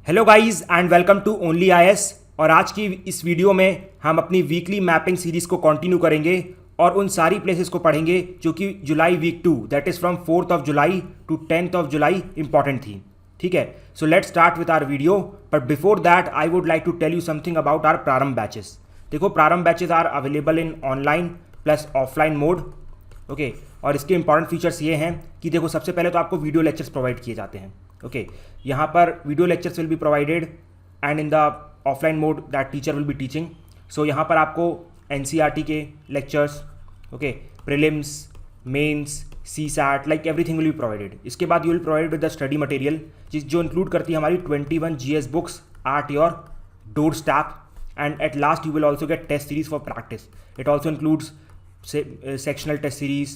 Hello guys and welcome to only IAS. और आज की इस वीडियो में हम अपनी वीकली मैपिंग सीरीज को कंटिन्यू करेंगे और उन सारी प्लेसेस को पढ़ेंगे जो कि July week 2 that is from 4th of July to 10th of July important थी। ठीक है, so let's start with our video, but before that I would like to tell you something about our Prarambh batches. देखो, Prarambh batches are available in online plus offline mode. Okay, और इसके important features ये हैं कि देखो, सबसे पहले तो आपको वीडियो लेक्चर्स प्रोवाइड किए जाते हैं। ओके, यहाँ पर video lectures will be provided and in the offline mode that teacher will be teaching. So यहाँ पर आपको एनसीईआरटी के lectures, okay, prelims, mains, CSAT, like everything will be provided. इसके बाद you will provide with the study material जो include करती है हमारी 21 GS books at your door step, and at last you will also get test series for practice. It also includes sectional test series,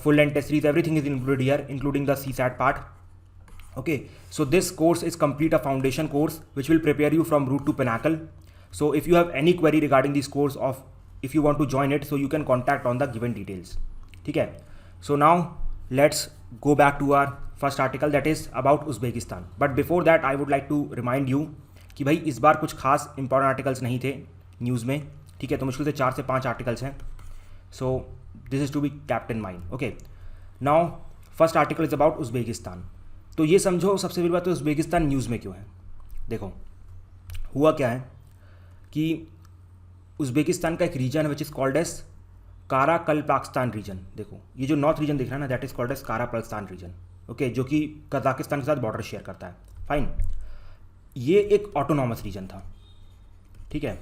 full length test series, everything is included here, including the CSAT part. Okay, so this course is complete a foundation course which will prepare you from root to pinnacle. So if you have any query regarding this course, if you want to join it, so you can contact on the given details. ठीक है, so now let's go back to our first article that is about Uzbekistan. But before that I would like to remind you कि भाई इस बार कुछ खास important articles नहीं थे news में। ठीक है, तो मुश्किल से 4 से 5 आर्टिकल्स हैं। So this is to be kept in mind. Okay, now first article is about Uzbekistan. तो ये समझो, सबसे पहली बात तो उज़्बेकिस्तान न्यूज़ में क्यों है। देखो, हुआ क्या है कि उज़्बेकिस्तान का एक रीजन है which is called as Karakalpakstan region. देखो, ये जो नॉर्थ रीजन दिख रहा है ना, that is called as Karakalpakstan region. Okay, जो कि कजाकिस्तान के साथ बॉर्डर शेयर करता है। फाइन, ये एक ऑटोनॉमस रीजन था। ठीक है,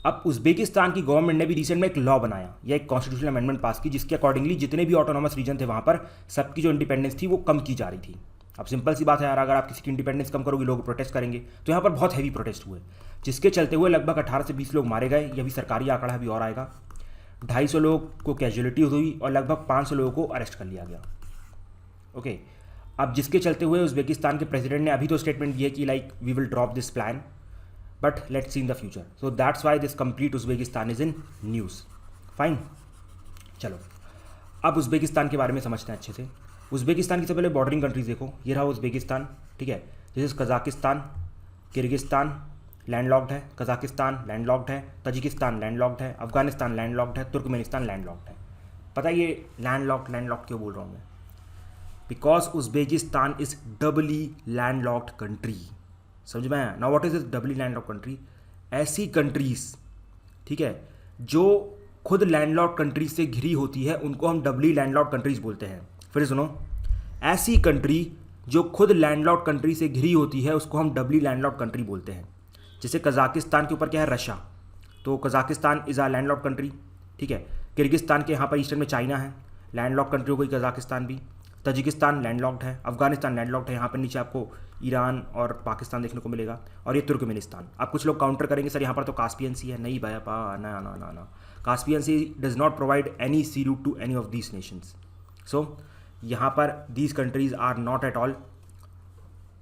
अब उज़्बेकिस्तान की गवर्नमेंट ने भी रिसेंट में एक लॉ बनाया या एक कॉन्स्टिट्यूशनल अमेंडमेंट पास की, जिसके अकॉर्डिंगली जितने भी ऑटोनॉमस रीजन थे वहाँ पर सबकी जो इंडिपेंडेंस थी वो कम की जा रही थी। अब सिंपल सी बात है यार, अगर आप किसी की इंडिपेंडेंस कम करोगे लोग प्रोटेस्ट करेंगे। तो यहाँ पर बहुत हैवी प्रोटेस्ट हुए, जिसके चलते हुए लगभग 18 से 20 लोग मारे गए। यह भी सरकारी आंकड़ा अभी और आएगा। 250 लोग को कैजुअलिटी हुई और लगभग 500 लोगों को अरेस्ट कर लिया गया। ओके, अब जिसके चलते हुए उज़्बेकिस्तान के प्रेसिडेंट ने अभी तो स्टेटमेंट दी है कि like we will drop this plan, but let's see in the future. So that's why this complete Uzbekistan is in news. Fine. चलो, अब उज़्बेकिस्तान के बारे में समझते हैं अच्छे से। उज़्बेकिस्तान की सबसे पहले बॉर्डरिंग कंट्रीज देखो। ये रहा उज़्बेकिस्तान। ठीक है, जैसे कजाकिस्तान, किर्गिस्तान लैंडलॉक्ड है, कजाकिस्तान लैंडलॉक्ड है, तजिकिस्तान लैंडलॉक्ड है, अफगानिस्तान लैंडलॉक्ड है, तुर्कमेनिस्तान लैंडलॉक्ड है। पता है ये लैंडलॉक्ड क्यों बोल रहा हूँ मैं? Because Uzbekistan is doubly landlocked country. समझ में आया? Now what is this doubly landlocked country? ऐसी कंट्रीज, ठीक है, जो खुद लैंडलॉक्ड कंट्रीज से घिरी होती है उनको हम डबली लैंडलॉक्ड कंट्रीज बोलते हैं। फिर सुनो, ऐसी कंट्री जो खुद लैंडलॉक्ड कंट्री से घिरी होती है उसको हम डबली लैंडलॉक्ड कंट्री बोलते हैं। जैसे कजाकिस्तान के ऊपर क्या है, रशिया, तो Kazakhstan is a landlocked country. ठीक है, किर्गिस्तान के यहाँ पर ईस्टर्न में चाइना है, लैंडलॉक्ड कंट्री हो गई कजाकिस्तान भी। तजिकिस्तान लैंडलॉक्ड है, अफगानिस्तान लैंडलॉक्ड है, यहाँ पर नीचे आपको ईरान और पाकिस्तान देखने को मिलेगा, और ये तुर्कमेनिस्तान। अब कुछ लोग काउंटर करेंगे, सर यहाँ पर तो कास्पियन सी है। नहीं भैया, ना ना ना ना, Caspian sea does not provide any sea route to any of these nations. So यहाँ पर these countries are not at all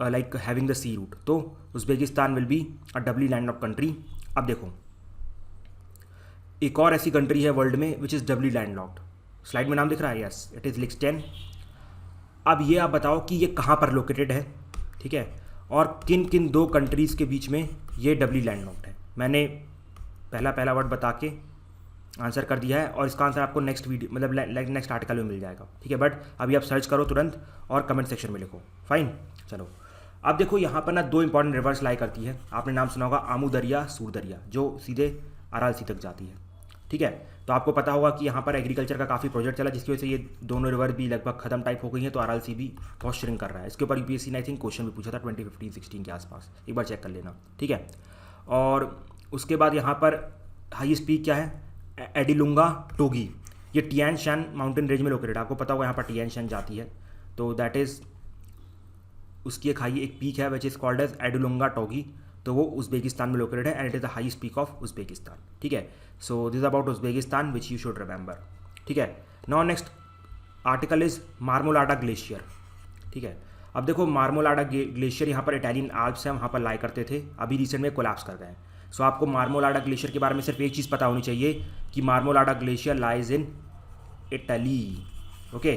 like having the sea route. तो Uzbekistan will be a doubly landlocked country. अब देखो, एक और ऐसी country है world में which is doubly landlocked. Slide में नाम दिख रहा है, यस, इट इज़ लिक्सटेन। अब ये आप बताओ कि ये कहाँ पर लोकेटेड है, ठीक है, और किन किन 2 कंट्रीज़ के बीच में ये डबली लैंडलॉक्ड है। मैंने पहला वर्ड बता के आंसर कर दिया है, और इसका आंसर आपको नेक्स्ट वीडियो मतलब नेक्स्ट आर्टिकल में मिल जाएगा। ठीक है, बट अभी आप सर्च करो तुरंत और कमेंट सेक्शन में लिखो। फाइन, चलो, अब देखो यहाँ पर ना 2 इंपॉर्टेंट रिवर्स लाई करती है। आपने नाम सुना होगा आमू दरिया, सूर दरिया, जो सीधे अराल सी तक जाती है। ठीक है, तो आपको पता होगा कि यहाँ पर एग्रीकल्चर का काफ़ी प्रोजेक्ट चला, जिसकी वजह से ये दोनों रिवर भी लगभग खत्म टाइप हो गई हैं, तो आरएल सी भी बहुत श्रिंक कर रहा है। इसके ऊपर यूपीएससी ने आई थिंक क्वेश्चन भी पूछा था 2015-16 के आसपास, एक बार चेक कर लेना। ठीक है, और उसके बाद यहाँ पर हाईएस्ट पीक क्या है, एडिलुंगा टोगी। ये टियान शान माउंटेन रेंज में लोकेटेड है। आपको पता होगा यहाँ पर टियान शान जाती है, तो दैट इज़ उसकी एक पीक है which is called as Adelunga Toghi. तो वो उज़्बेकिस्तान में लोकेटेड है and it is the highest peak of Uzbekistan. ठीक है, so this about Uzbekistan which you should remember. ठीक है, now next article is Marmolada glacier. ठीक है, अब देखो, मार्मोलाडा ग्लेशियर यहाँ पर इटालियन आल्प्स है, वहाँ पर लाई करते थे, अभी रिसेंट में कोलैप्स कर गए। सो आपको मार्मोलाडा ग्लेशियर के बारे में सिर्फ एक चीज़ पता होनी चाहिए कि Marmolada glacier lies in Italy. Okay,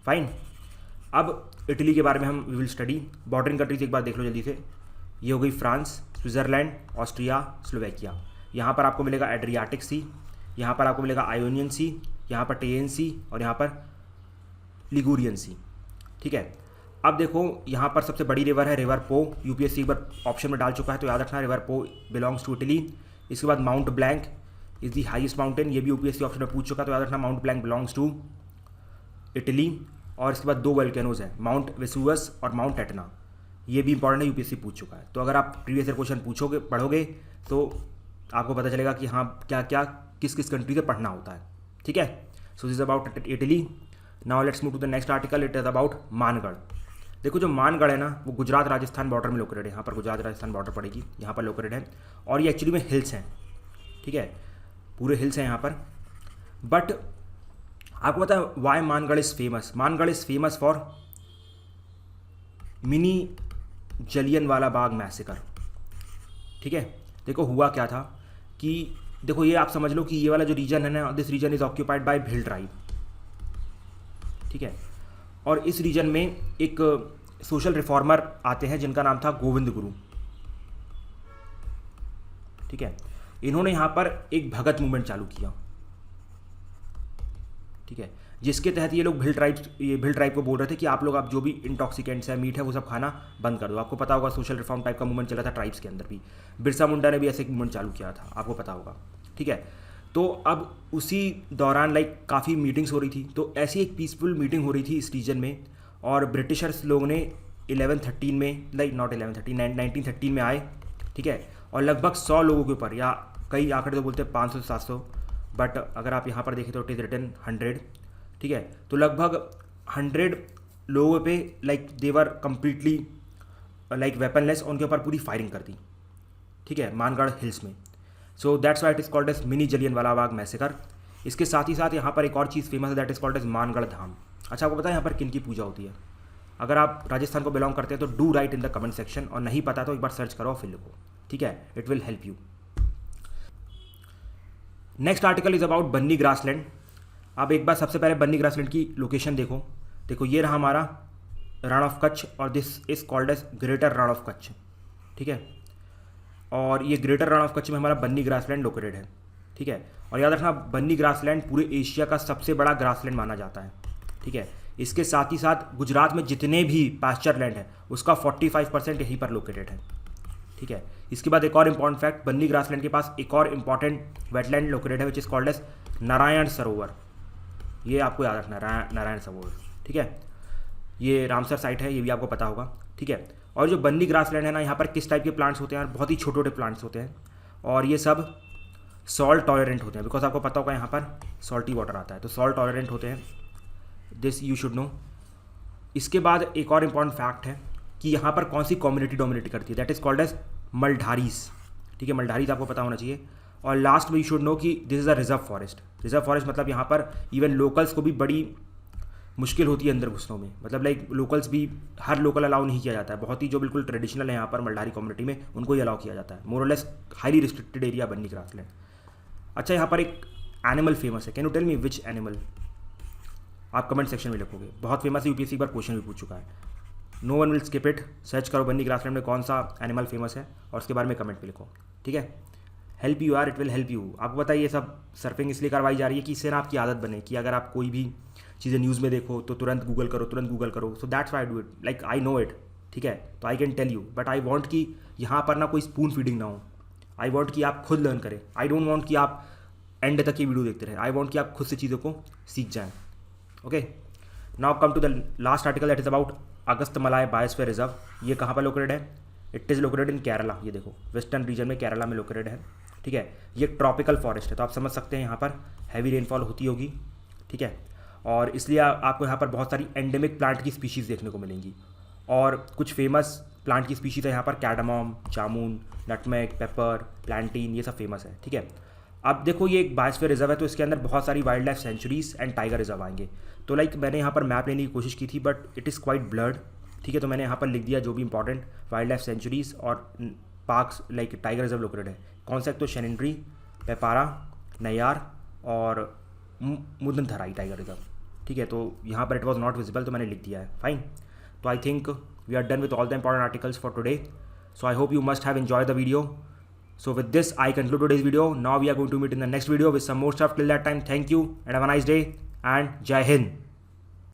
fine. अब इटली के बारे में हम we will study. Bordering countries एक बार देख लो जल्दी से। ये हो गई फ्रांस, स्विट्ज़रलैंड, ऑस्ट्रिया, स्लोवेकिया। यहाँ पर आपको मिलेगा एड्रियाटिक सी, यहाँ पर आपको मिलेगा आयोनियन सी, यहाँ पर टेन सी और यहाँ पर लिगुरियन सी। ठीक है, अब देखो यहाँ पर सबसे बड़ी रिवर है रिवर पो। यूपीएससी एक बार ऑप्शन में डाल चुका है तो याद रखना रिवर पो बिलोंग्स टू इटली। इसके बाद Mount Blanc is the highest mountain, ये भी यूपीएससी ऑप्शन में पूछ चुका है तो याद रखना Mount Blanc belongs to Italy. और इसके बाद 2 वोल्केनोज हैं, माउंट वेसुवस और माउंट एटना, ये भी इंपॉर्टेंट है, यूपीएससी पूछ चुका है। तो अगर आप प्रीवियस ईयर क्वेश्चन पूछोगे पढ़ोगे तो आपको पता चलेगा कि हाँ क्या क्या किस किस कंट्री से पढ़ना होता है। ठीक है, so this about Italy. Now let's move to the next article, it is about Mangarh. देखो जो मानगढ़ है ना वो गुजरात राजस्थान बॉर्डर में लोकेटेड है। यहाँ पर गुजरात राजस्थान बॉर्डर पड़ेगी, यहाँ पर लोकेटेड है और ये एक्चुअली में हिल्स हैं। ठीक है, पूरे हिल्स हैं यहाँ पर। बट आपको पता है why Mangarh is famous? Mangarh is famous for mini Jallianwala Bagh massacre. ठीक है, देखो हुआ क्या था कि देखो ये आप समझ लो कि ये वाला जो रीजन है ना, this region is occupied by Bhil tribe. ठीक है, और इस रीजन में एक सोशल रिफॉर्मर आते हैं जिनका नाम था गोविंद गुरु। ठीक है, इन्होंने यहाँ पर एक भगत मूवमेंट चालू किया। ठीक है, जिसके तहत ये लोग भिल ट्राइब को बोल रहे थे कि आप लोग आप जो भी इंटॉक्सिकेंट्स है, मीट है, वो सब खाना बंद कर दो। आपको पता होगा सोशल रिफॉर्म टाइप का मूवमेंट चला था ट्राइब्स के अंदर भी। बिरसा मुंडा ने भी ऐसे एक मूवमेंट चालू किया था, आपको पता होगा। ठीक है, तो अब उसी दौरान काफ़ी मीटिंग्स हो रही थी। तो ऐसी एक पीसफुल मीटिंग हो रही थी इस रीजन में और ब्रिटिशर्स लोग ने 1113 में नॉट 1113 1913 में आए। ठीक है, और लगभग 100 लोगों के ऊपर, या कई आंकड़े तो बोलते हैं 500 से 700, बट अगर आप यहाँ पर देखें तो इट इज़ रिटन 100। ठीक है, तो लगभग 100 लोगों पे देवर कम्प्लीटली वेपनलेस, उनके ऊपर पूरी फायरिंग कर दी। ठीक है, मानगढ़ हिल्स में। So that's why it is called as mini Jallianwala Bagh massacre. इसके साथ ही साथ यहाँ पर एक और चीज़ फेमस है, that is called as Mangarh Dham. अच्छा, आपको पता है यहाँ पर किन की पूजा होती है? अगर आप राजस्थान को बिलोंग करते हैं तो do right in the comment section, और नहीं पता तो एक बार सर्च करो फिर लिखो। ठीक है, it will help you. Next article is about Banni grassland. अब एक बार सबसे पहले बन्नी ग्रासलैंड की लोकेशन देखो ये रहा हमारा रण ऑफ कच्छ और this is called as greater Rann of Kutch. ठीक है, और ये ग्रेटर रण ऑफ कच्छ में हमारा बन्नी ग्रासलैंड लोकेटेड है। ठीक है, और याद रखना बन्नी ग्रासलैंड पूरे एशिया का सबसे बड़ा ग्रासलैंड माना जाता है। ठीक है, इसके साथ ही साथ गुजरात में जितने भी पास्चर लैंड है उसका 45% यहीं पर लोकेटेड है। ठीक है, इसके बाद एक और इंपॉर्टेंट फैक्ट, बन्नी ग्रासलैंड के पास एक और इंपॉर्टेंट वेटलैंड लोकेटेड है which is called as Narayan Sarovar. ये आपको याद रखना नारायण सरोवर। ठीक है, ये रामसर साइट है, ये भी आपको पता होगा। ठीक है, और जो बन्नी ग्रासलैंड है ना, यहाँ पर किस टाइप के प्लांट्स होते हैं? बहुत ही छोटे छोटे प्लांट्स होते हैं और ये सब सॉल्ट टॉलरेंट होते हैं, बिकॉज आपको पता होगा यहाँ पर सॉल्टी वाटर आता है, तो सॉल्ट टॉलरेंट होते हैं, दिस यू शुड नो। इसके बाद एक और इम्पॉर्टेंट फैक्ट है कि यहाँ पर कौन सी कम्युनिटी डोमिनेट करती है, दैट इज़ कॉल्ड एज मल्ढारीज। ठीक है, मल्ढारीज आपको पता होना चाहिए। और लास्ट में यू शुड नो कि this is a reserve forest. Reserve forest मतलब यहाँ पर इवन लोकल्स को भी बड़ी मुश्किल होती है अंदर घुसने में, मतलब लोकल्स भी, हर लोकल अलाउ नहीं किया जाता है। बहुत ही जो बिल्कुल ट्रेडिशनल है यहाँ पर मल्ढारी कम्युनिटी में, उनको ही अलाउ किया जाता है। मोर और less highly restricted area Banni grassland. अच्छा, यहाँ पर एक एनिमल फेमस है, can you tell me which animal? आप कमेंट सेक्शन में लिखोगे, बहुत फेमस है, यूपीएससी एक बार क्वेश्चन भी पूछ चुका है। No one will skip it, search करो बन्नी ग्रासलैंड में कौन सा एनिमल फेमस है और उसके बारे में कमेंट पे लिखो। ठीक है, हेल्प यू यार, इट विल हेल्प यू। आपको पता है ये सब सर्फिंग इसलिए करवाई जा रही है कि इससे ना आपकी आदत बने कि अगर आप कोई भी चीज़ें न्यूज़ में देखो तो तुरंत गूगल करो। So that's why I do it, I know it. ठीक है, तो I can tell you, but I want कि यहाँ पर ना कोई स्पून फीडिंग ना हो। आई वॉन्ट कि आप खुद लर्न करें। आई डोंट वॉन्ट कि आप एंड तक की वीडियो देखते रहे। आई वॉन्ट कि आप खुद से चीज़ों को सीख जाएँ। Okay, now come to the last article, that is about Agasthyamalai biosphere reserve. ये कहाँ पर लोकेटेड है? It is located in Kerala. ये देखो वेस्टर्न रीजन में केरला में लोकेटेड है। ठीक है, ये ट्रॉपिकल फॉरेस्ट है, तो आप समझ सकते हैं यहाँ पर हैवी रेनफॉल होती होगी। ठीक है, और इसलिए आपको यहाँ पर बहुत सारी एंडेमिक प्लांट की स्पीशीज़ देखने को मिलेंगी और कुछ फेमस प्लांट की स्पीशीज़ है यहाँ पर, कैडामॉम, जामुन, नटमेग, पेपर, प्लांटीन, ये सब फेमस है। ठीक है, अब देखो ये एक बायोस्फीयर रिजर्व है तो इसके अंदर बहुत सारी wild life sanctuaries and tiger reserve आएंगे। तो मैंने यहाँ पर मैप लेने की कोशिश की थी but it is quite blurred. ठीक है, तो मैंने यहाँ पर लिख दिया जो भी इंपॉर्टेंट वाइल्ड लाइफ सेंचुरीज और पार्क्स टाइगर रिजर्व लोकेटेड है। कौन सा? तो शेनेंड्री, पेपारा, नैयार और मुदनथराई टाइगर रिजर्व। ठीक है, तो यहाँ पर इट वॉज नॉट विजिबल तो मैंने लिख दिया है। फाइन, तो I think we are done with all the important articles for today. So I hope you must have enjoyed the video. So with this, I conclude today's video. Now we are going to meet in the next video with some more stuff. Till that time, thank you and have a nice day and Jai Hind.